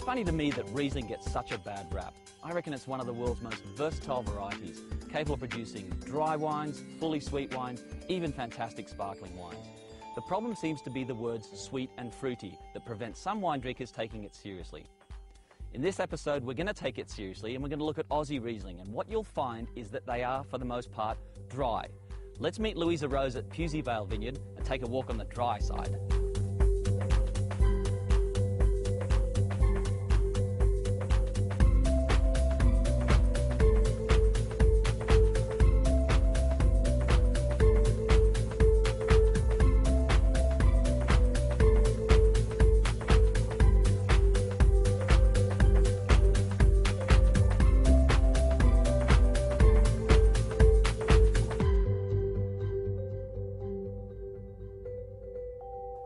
funny to me that Riesling gets such a bad rap. I reckon it's one of the world's most versatile varieties, capable of producing dry wines, fully sweet wines, even fantastic sparkling wines. The problem seems to be the words sweet and fruity that prevent some wine drinkers taking it seriously. In this episode, we're going to take it seriously and we're going to look at Aussie Riesling, and what you'll find is that they are, for the most part, dry. Let's meet Louisa Rose at Pewsey Vale Vineyard and take a walk on the dry side.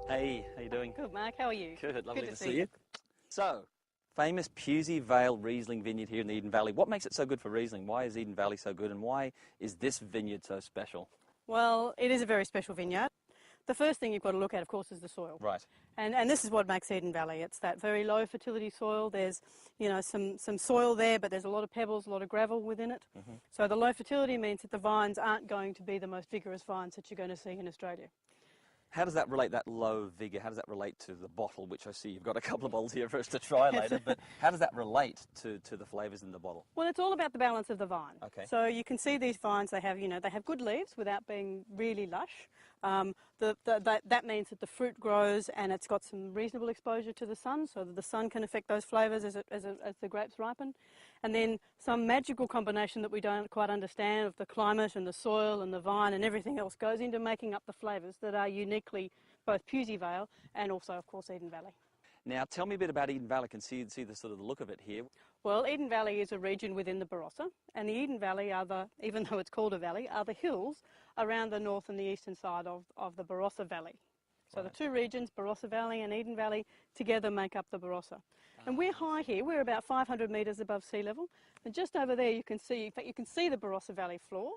Hey, how you doing? Good, Mark. How are you? Good, lovely Good to see you. So, famous Pewsey Vale Riesling vineyard here in the Eden Valley. What makes it so good for Riesling? Why is Eden Valley so good, and why is this vineyard so special? Well, it is a very special vineyard. The first thing you've got to look at, of course, is the soil. Right. And this is what makes Eden Valley. It's that very low fertility soil. There's, you know, some soil there, but there's a lot of pebbles, a lot of gravel within it. Mm-hmm. So the low fertility means that the vines aren't going to be the most vigorous vines that you're going to see in Australia. How does that relate, that low vigour, how does that relate to the bottle, which I see you've got a couple of bottles here for us to try later, but how does that relate to the flavours in the bottle? Well, it's all about the balance of the vine. Okay. So you can see these vines, they have, you know, they have good leaves without being really lush. That means that the fruit grows and it's got some reasonable exposure to the sun, so that the sun can affect those flavours as the grapes ripen. And then some magical combination that we don't quite understand of the climate and the soil and the vine and everything else goes into making up the flavours that are uniquely both Pewsey Vale and also, of course, Eden Valley. Now, tell me a bit about Eden Valley. I can see the sort of the look of it here. Well, Eden Valley is a region within the Barossa, and the Eden Valley are the, even though it's called a valley, are the hills around the north and the eastern side of the Barossa Valley. So Right. the two regions, Barossa Valley and Eden Valley, together make up the Barossa. And we're high here, we're about 500 metres above sea level, and just over there you can see, in fact you can see the Barossa Valley floor.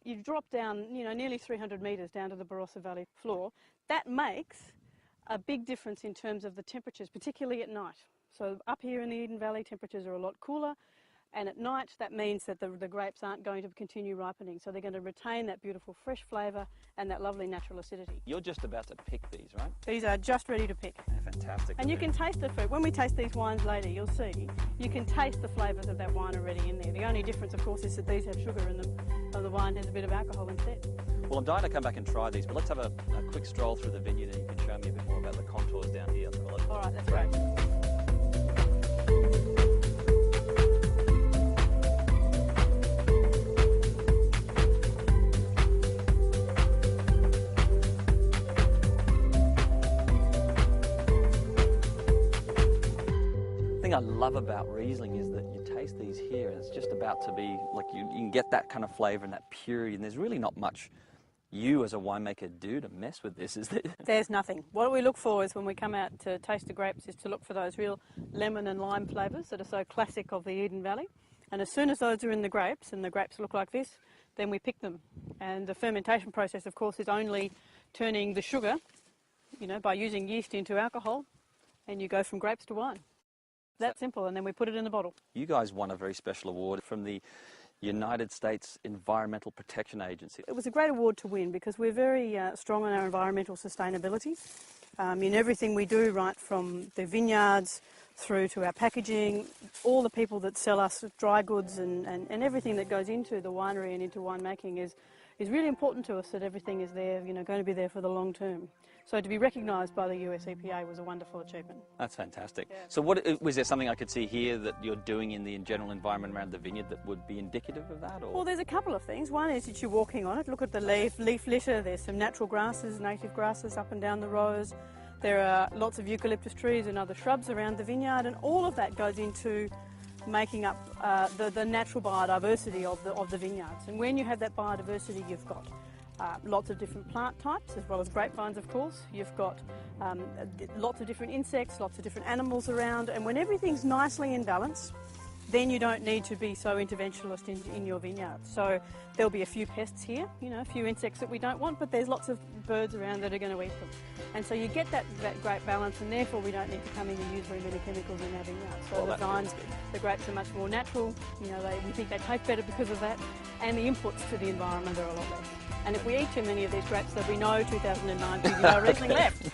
You drop down, you know, nearly 300 metres down to the Barossa Valley floor. That makes a big difference in terms of the temperatures, particularly at night. So up here in the Eden Valley, temperatures are a lot cooler, and at night that means that the grapes aren't going to continue ripening, so they're going to retain that beautiful fresh flavour and that lovely natural acidity. You're just about to pick these, right? These are just ready to pick. They're fantastic. And you can taste the fruit. When we taste these wines later, you'll see, you can taste the flavours of that wine already in there. The only difference, of course, is that these have sugar in them, and the wine has a bit of alcohol instead. Well, I'm dying to come back and try these, but let's have a quick stroll through the vineyard and you can show me a bit more about the contours down here. All right, that's great. The thing I love about Riesling is that you taste these here and it's just about to be, like you can get that kind of flavour and that purity, and there's really not much you as a winemaker do to mess with this, is there? There's nothing. What we look for is when we come out to taste the grapes is to look for those real lemon and lime flavours that are so classic of the Eden Valley. And as soon as those are in the grapes and the grapes look like this, then we pick them. And the fermentation process, of course, is only turning the sugar, you know, by using yeast into alcohol, and you go from grapes to wine. That simple, and then we put it in the bottle. You guys won a very special award from the United States Environmental Protection Agency. It was a great award to win because we're very strong on our environmental sustainability in everything we do, right from the vineyards through to our packaging, all the people that sell us dry goods and everything that goes into the winery and into winemaking is really important to us, that everything is there, you know, going to be there for the long term. So to be recognised by the US EPA was a wonderful achievement. That's fantastic. Yeah. So was there something I could see here that you're doing in the general environment around the vineyard that would be indicative of that? Or? Well, there's a couple of things. One is that you're walking on it. Look at the leaf litter. There's some natural grasses, native grasses up and down the rows. There are lots of eucalyptus trees and other shrubs around the vineyard, and all of that goes into making up the natural biodiversity of the vineyards. And when you have that biodiversity, you've got lots of different plant types, as well as grapevines, of course. You've got lots of different insects, lots of different animals around, and when everything's nicely in balance, then you don't need to be so interventionist in your vineyard. So there'll be a few pests here, you know, a few insects that we don't want, but there's lots of birds around that are going to eat them. And so you get that great balance, and therefore we don't need to come in and use very many chemicals in our vineyard. So the grapes are much more natural, you know, we think they taste better because of that, and the inputs to the environment are a lot less. And if we eat too many of these grapes, there'll be no 2009 Riesling left.